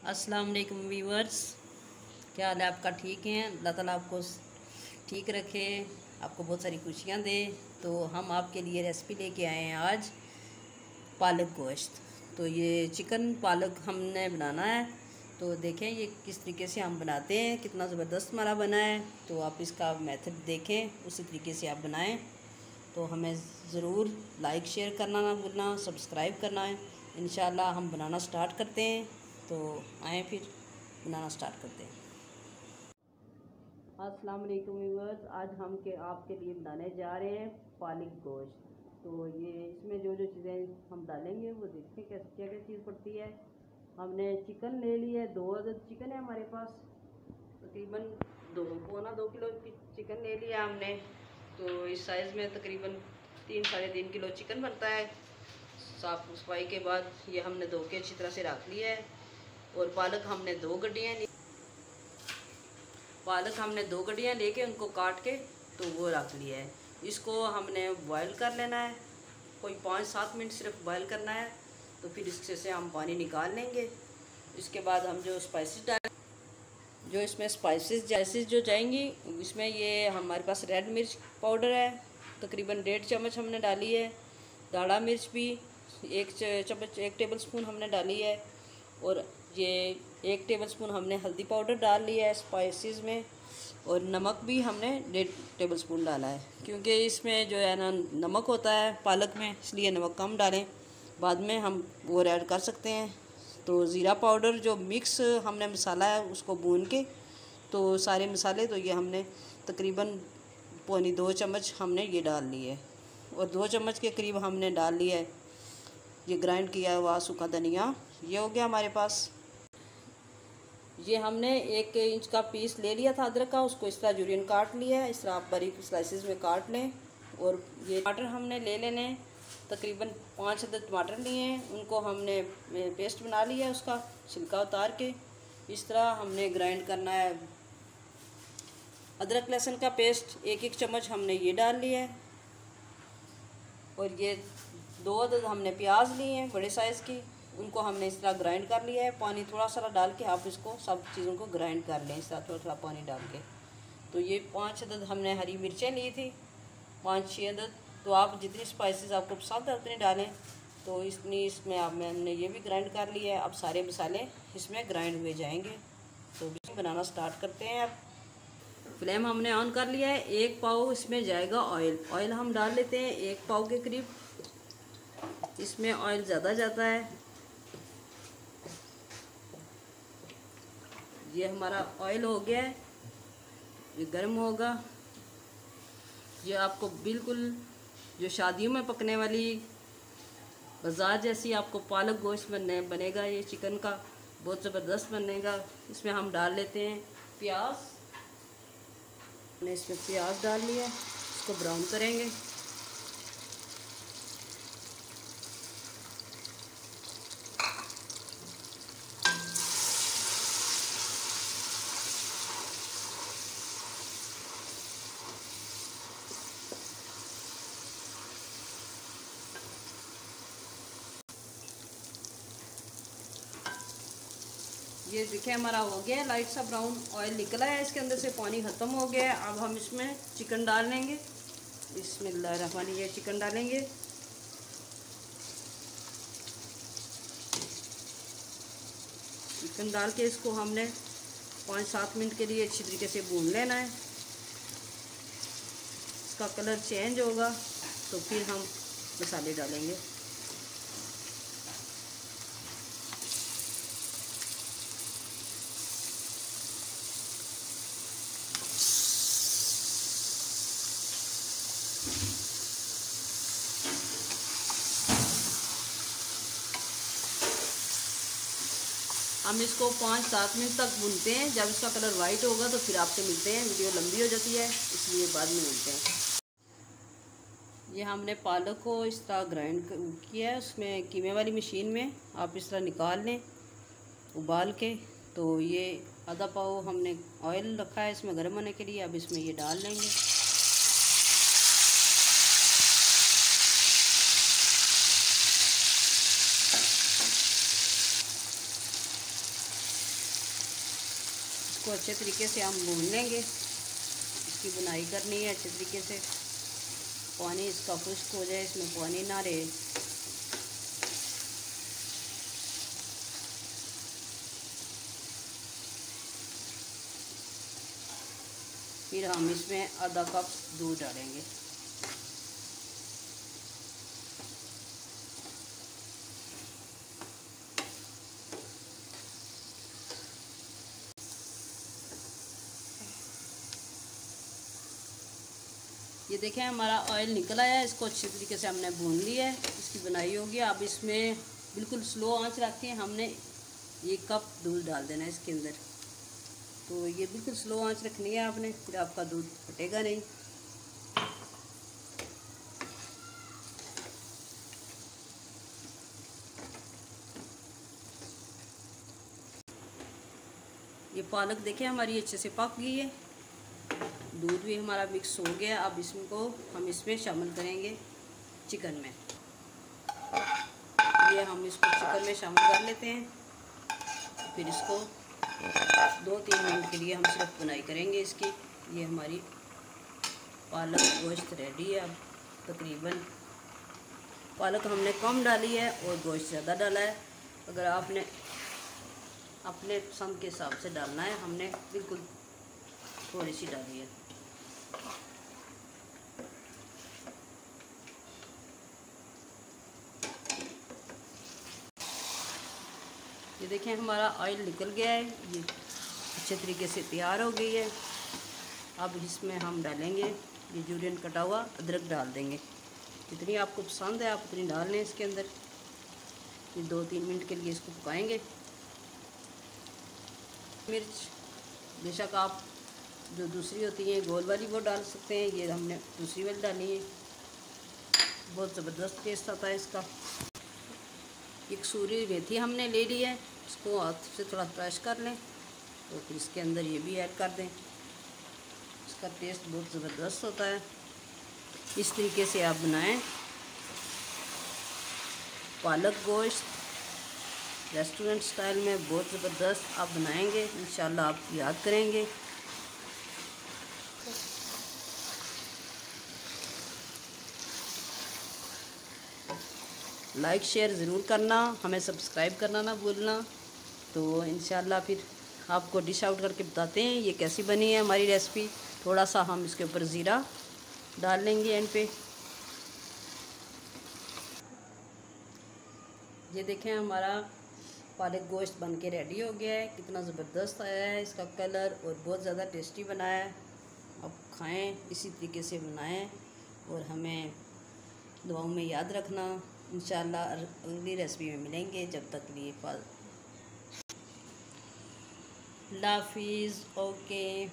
अस्सलाम वालेकुम व्यूअर्स, क्या हाल है आपका? ठीक हैं? अल्लाह ताला आपको ठीक रखे, आपको बहुत सारी खुशियाँ दे। तो हम आपके लिए रेसिपी लेके आए हैं आज पालक गोश्त। तो ये चिकन पालक हमने बनाना है। तो देखें ये किस तरीके से हम बनाते हैं, कितना ज़बरदस्त हमारा बना है। तो आप इसका मेथड देखें, उसी तरीके से आप बनाएं। तो हमें ज़रूर लाइक शेयर करना ना भूलना, सब्सक्राइब करना है। इंशाल्लाह हम बनाना स्टार्ट करते हैं। तो आए फिर बनाना स्टार्ट करते हैं। अस्सलाम वालेकुम व्यूअर्स, आज हम आपके लिए बनाने जा रहे हैं पालक गोश्त। तो ये इसमें जो जो चीज़ें हम डालेंगे वो देखें क्या क्या क्या चीज़ पड़ती है। हमने चिकन ले लिया है, 2 अदद चिकन है हमारे पास। तकरीबन 2 किलो की चिकन ले लिया हमने। तो इस साइज़ में तकरीबन 3 साढ़े 3 किलो चिकन बनता है। साफ सफाई के बाद ये हमने धो के अच्छी तरह से रख लिया है। और पालक हमने 2 गड्डियाँ लेके उनको काट के तो वो रख लिया है। इसको हमने बॉयल कर लेना है, कोई 5-7 मिनट सिर्फ बॉयल करना है। तो फिर इससे से हम पानी निकाल लेंगे। इसके बाद हम जो जो इसमें स्पाइसेस जो जाएंगी, इसमें ये हमारे पास रेड मिर्च पाउडर है, तकरीबन 1.5 चम्मच हमने डाली है। दाढ़ा मिर्च भी 1 टेबल स्पून हमने डाली है। और ये 1 टेबल स्पून हमने हल्दी पाउडर डाल लिया है स्पाइसेस में। और नमक भी हमने 1.5 टेबल स्पून डाला है, क्योंकि इसमें जो है ना नमक होता है पालक में, इसलिए नमक कम डालें, बाद में हम वो ऐड कर सकते हैं। तो ज़ीरा पाउडर जो मिक्स हमने मसाला है उसको भून के, तो सारे मसाले तो ये हमने तकरीबन 1.25 चम्मच हमने ये डाल लिए है। और 2 चम्मच के करीब हमने डाल लिया है ये ग्राइंड किया हुआ सूखा धनिया। ये हो गया हमारे पास। ये हमने 1 इंच का पीस ले लिया था अदरक का, उसको इस तरह जुलियन काट लिया है। इस तरह आप बारीक स्लाइसिस में काट लें। और ये टमाटर हमने ले लेने, तकरीबन 5 अदद टमाटर लिए हैं, उनको हमने पेस्ट बना लिया है, उसका छिलका उतार के। इस तरह हमने ग्राइंड करना है। अदरक लहसुन का पेस्ट 1-1 चम्मच हमने ये डाल लिया है। और ये 2 अदद हमने प्याज लिए हैं बड़े साइज़ की, उनको हमने इस तरह ग्राइंड कर लिया है। पानी थोड़ा सा डाल के आप इसको सब चीज़ों को ग्राइंड कर लें, इस तरह थोड़ा थोड़ा पानी डाल के। तो ये 5 अदद हमने हरी मिर्चें ली थी, 5-6 अदद। तो आप जितनी स्पाइसेस आपको पसंद है उतनी डालें। तो इसमें हमने ये भी ग्राइंड कर लिया है। अब सारे मसाले इसमें ग्राइंड हुए जाएंगे। तो बनाना स्टार्ट करते हैं। अब फ्लेम हमने ऑन कर लिया है। 1 पाव इसमें जाएगा ऑयल हम डाल लेते हैं 1 पाव के करीब। इसमें ऑयल ज़्यादा जाता है। ये हमारा ऑयल हो गया है, ये गर्म होगा। ये आपको बिल्कुल जो शादियों में पकने वाली बाजार जैसी आपको पालक गोश्त बनेगा। ये चिकन का बहुत ज़बरदस्त बनेगा। इसमें हम डाल लेते हैं प्याज। हमने इसमें प्याज डाल लिया, इसको ब्राउन करेंगे। ये देखिए हमारा हो गया है लाइट सा ब्राउन, ऑयल निकला है इसके अंदर से, पानी ख़त्म हो गया है। अब हम इसमें चिकन डाल लेंगे। बिस्मिल्लाहिर्रहमानिर्रहीम, ये चिकन डालेंगे। चिकन डाल के इसको हमने 5-7 मिनट के लिए अच्छी तरीके से भून लेना है। इसका कलर चेंज होगा तो फिर हम मसाले डालेंगे। हम इसको 5-7 मिनट तक भूनते हैं। जब इसका कलर वाइट होगा तो फिर आपसे मिलते हैं। वीडियो लंबी हो जाती है इसलिए बाद में मिलते हैं। ये हमने पालक को इस तरह ग्राइंड किया है, उसमें कीमे वाली मशीन में आप इस तरह निकाल लें उबाल के। तो ये आधा पाव हमने ऑयल रखा है इसमें गर्म होने के लिए। अब इसमें ये डाल लेंगे। इसको अच्छे तरीके से हम भून लेंगे। इसकी बुनाई करनी है अच्छे तरीके से, पानी इसका खुश्क हो जाए, इसमें पानी ना रहे। फिर हम इसमें आधा कप दूध डालेंगे। ये देखें हमारा ऑयल निकल आया है, इसको अच्छी तरीके से हमने भून लिया है, इसकी बनाई होगी। अब इसमें बिल्कुल स्लो आंच रख के हमने 1 कप दूध डाल देना है इसके अंदर। तो ये बिल्कुल स्लो आंच रखनी है आपने, फिर आपका दूध फटेगा नहीं। ये पालक देखें हमारी अच्छे से पक गई है, दूध भी हमारा मिक्स हो गया। अब इसको हम इसमें शामिल करेंगे चिकन में। ये हम इसको चिकन में शामिल कर लेते हैं। फिर इसको 2-3 मिनट के लिए हम सिर्फ बुनाई करेंगे इसकी। ये हमारी पालक गोश्त रेडी है। अब तकरीबन पालक हमने कम डाली है और गोश्त ज़्यादा डाला है। अगर आपने अपने पसंद के हिसाब से डालना है, हमने बिल्कुल थोड़ी सी डाली है। ये देखें हमारा ऑयल निकल गया है, ये अच्छे तरीके से तैयार हो गई है। अब इसमें हम डालेंगे ये जूलियन कटा हुआ अदरक डाल देंगे। जितनी आपको पसंद है आप उतनी डाल लें इसके अंदर। ये 2-3 मिनट के लिए इसको पकाएंगे। मिर्च बेशक आप जो दूसरी होती है गोल वाली वो डाल सकते हैं, ये हमने दूसरी वाली डाली है। बहुत ज़बरदस्त टेस्ट आता है इसका। एक कसूरी मेथी हमने ले ली है, इसको हाथ से थोड़ा क्रश कर लें, तो फिर इसके अंदर ये भी ऐड कर दें। इसका टेस्ट बहुत ज़बरदस्त होता है। इस तरीके से आप बनाएं पालक गोश्त रेस्टोरेंट स्टाइल में, बहुत ज़बरदस्त आप बनाएंगे, इंशाल्लाह आप याद करेंगे। लाइक शेयर ज़रूर करना, हमें सब्सक्राइब करना ना भूलना। तो इंशाल्लाह फिर आपको डिश आउट करके बताते हैं ये कैसी बनी है हमारी रेसिपी। थोड़ा सा हम इसके ऊपर ज़ीरा डाल लेंगे एंड पे। ये देखें हमारा पालक गोश्त बन के रेडी हो गया है, कितना ज़बरदस्त आया है इसका कलर और बहुत ज़्यादा टेस्टी बनाया है। अब खाएं, इसी तरीके से बनाएं और हमें दुआओं में याद रखना। इंशाल्लाह अगली रेसिपी में मिलेंगे, जब तक के लिए अल्लाह हाफिज़। ओके।